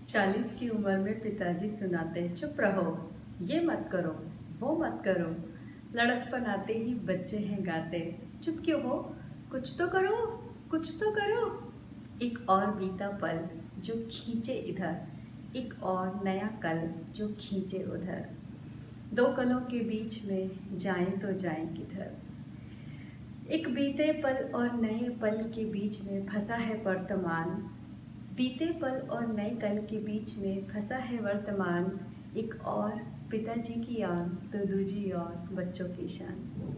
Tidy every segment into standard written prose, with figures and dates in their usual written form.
40 की उम्र में पिताजी सुनाते चुप रहो, ये मत करो, वो मत करो। लड़कपन आते ही बच्चे हैं गाते, चुप क्यों हो, कुछ तो करो, कुछ तो करो। एक और बीता पल जो खींचे इधर, एक और नया कल जो खींचे उधर। दो कलों के बीच में जाएं तो जाएं किधर। एक बीते पल और नए पल के बीच में फंसा है वर्तमान। बीते पल और नए कल के बीच में फंसा है वर्तमान। एक और पिताजी की आन तो दूजी और बच्चों की शान।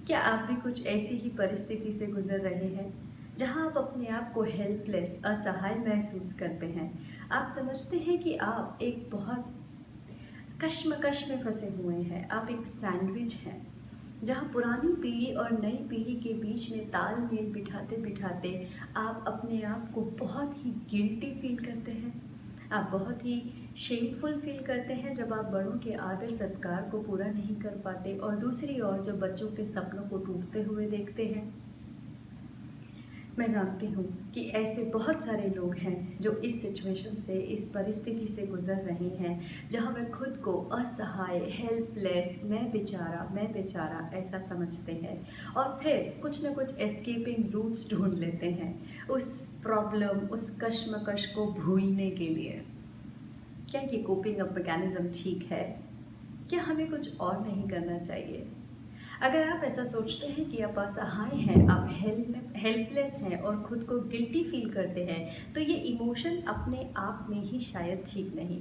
क्या आप भी कुछ ऐसी ही परिस्थिति से गुजर रहे हैं जहां आप अपने आप को हेल्पलेस, असहाय महसूस करते हैं? आप समझते हैं कि आप एक बहुत कश्मकश में फंसे हुए हैं, आप एक सैंडविच हैं जहाँ पुरानी पीढ़ी और नई पीढ़ी के बीच में तालमेल बिठाते बिठाते आप अपने आप को बहुत ही गिल्टी फील करते हैं। आप बहुत ही शेमफुल फील करते हैं जब आप बड़ों के आदर सत्कार को पूरा नहीं कर पाते और दूसरी ओर जब बच्चों के सपनों को टूटते हुए देखते हैं। मैं जानती हूँ कि ऐसे बहुत सारे लोग हैं जो इस सिचुएशन से, इस परिस्थिति से गुजर रहे हैं जहाँ वे खुद को असहाय, हेल्पलेस, मैं बेचारा ऐसा समझते हैं और फिर कुछ न कुछ एस्केपिंग रूट्स ढूंढ लेते हैं उस प्रॉब्लम, उस कश्मकश को भूलने के लिए। क्या ये कोपिंग अप मैकेनिज्म ठीक है? क्या हमें कुछ और नहीं करना चाहिए? अगर आप ऐसा सोचते हैं कि आप असहाय हैं, आप हेल्पलेस हैं और खुद को गिल्टी फील करते हैं, तो ये इमोशन अपने आप में ही शायद ठीक नहीं।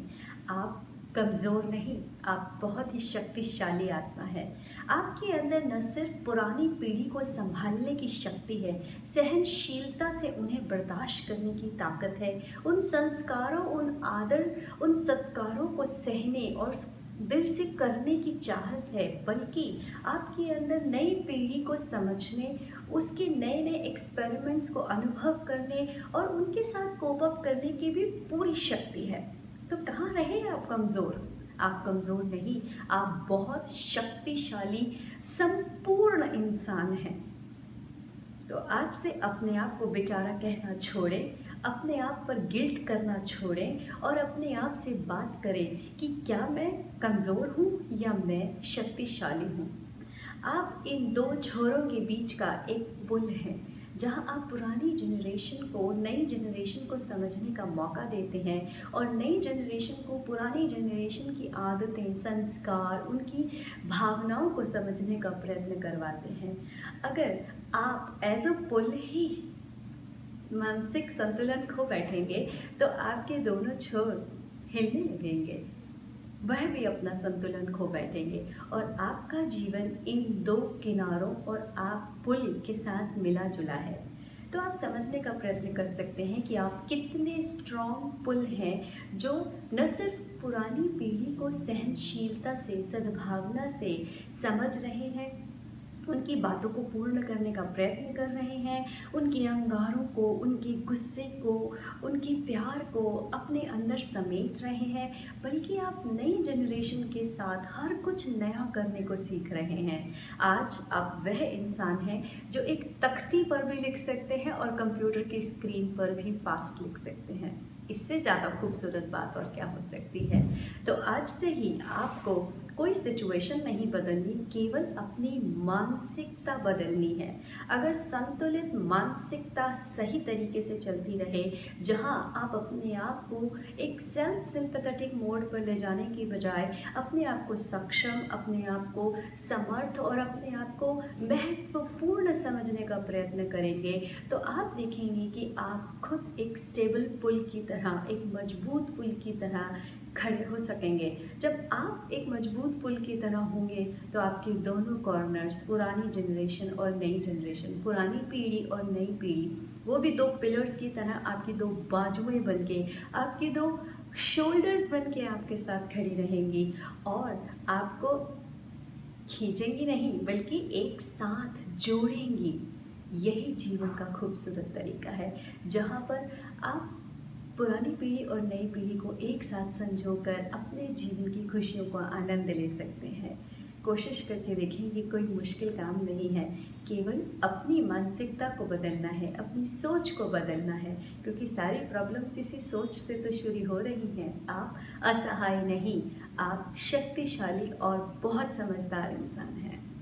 आप कमज़ोर नहीं, आप बहुत ही शक्तिशाली आत्मा है। आपके अंदर न सिर्फ पुरानी पीढ़ी को संभालने की शक्ति है, सहनशीलता से उन्हें बर्दाश्त करने की ताकत है, उन संस्कारों, उन आदर, उन सत्कारों को सहने और दिल से करने की चाहत है, बल्कि आपके अंदर नई पीढ़ी को समझने, उसके नए नए एक्सपेरिमेंट्स को अनुभव करने और उनके साथ कोप अप करने की भी पूरी शक्ति है। तो कहाँ रहे आप कमज़ोर? आप कमज़ोर नहीं, आप बहुत शक्तिशाली संपूर्ण इंसान हैं। तो आज से अपने आप को बेचारा कहना छोड़ें, अपने आप पर गिल्ट करना छोड़ें और अपने आप से बात करें कि क्या मैं कमज़ोर हूँ या मैं शक्तिशाली हूँ। आप इन दो छोरों के बीच का एक पुल है जहाँ आप पुरानी जनरेशन को नई जनरेशन को समझने का मौका देते हैं और नई जनरेशन को पुरानी जनरेशन की आदतें, संस्कार, उनकी भावनाओं को समझने का प्रयत्न करवाते हैं। अगर आप एज अ पुल ही मानसिक संतुलन खो बैठेंगे तो आपके दोनों छोर हिलने लगेंगे, वह भी अपना संतुलन खो बैठेंगे और आपका जीवन इन दो किनारों और आप पुल के साथ मिला जुला है। तो आप समझने का प्रयत्न कर सकते हैं कि आप कितने स्ट्रॉन्ग पुल हैं जो न सिर्फ पुरानी पीढ़ी को सहनशीलता से, सद्भावना से समझ रहे हैं, उनकी बातों को पूर्ण करने का प्रयत्न कर रहे हैं, उनके अंगारों को, उनके गुस्से को, उनके प्यार को अपने अंदर समेट रहे हैं, बल्कि आप नई जनरेशन के साथ हर कुछ नया करने को सीख रहे हैं। आज आप वह इंसान हैं जो एक तख्ती पर भी लिख सकते हैं और कंप्यूटर की स्क्रीन पर भी फास्ट लिख सकते हैं। इससे ज़्यादा खूबसूरत बात और क्या हो सकती है? तो आज से ही आपको कोई सिचुएशन नहीं बदलनी, केवल अपनी मानसिकता बदलनी है। अगर संतुलित मानसिकता सही तरीके से चलती रहे, जहां आप अपने आप को एक सेल्फ सिंपैथेटिक मोड पर ले जाने की बजाय अपने आप को सक्षम, अपने आप को समर्थ और अपने आप को महत्वपूर्ण समझने का प्रयत्न करेंगे, तो आप देखेंगे कि आप खुद एक स्टेबल पुल की तरह, एक मजबूत पुल की तरह खड़े हो सकेंगे। जब आप एक मजबूत पुल की तरह होंगे तो आपके दोनों कॉर्नर्स, पुरानी जनरेशन और नई जनरेशन, पुरानी पीढ़ी और नई पीढ़ी, वो भी दो पिलर्स की तरह आपकी दो बाजुएं बन के, आपकी दो शोल्डर्स बन के आपके साथ खड़ी रहेंगी और आपको खींचेंगी नहीं बल्कि एक साथ जोड़ेंगी। यही जीवन का खूबसूरत तरीका है, जहाँ पर आप पुरानी पीढ़ी और नई पीढ़ी को एक साथ संजोकर अपने जीवन की खुशियों का आनंद ले सकते हैं। कोशिश करके देखें, ये कोई मुश्किल काम नहीं है। केवल अपनी मानसिकता को बदलना है, अपनी सोच को बदलना है, क्योंकि सारी प्रॉब्लम्स इसी सोच से तो शुरू हो रही हैं। आप असहाय नहीं, आप शक्तिशाली और बहुत समझदार इंसान हैं।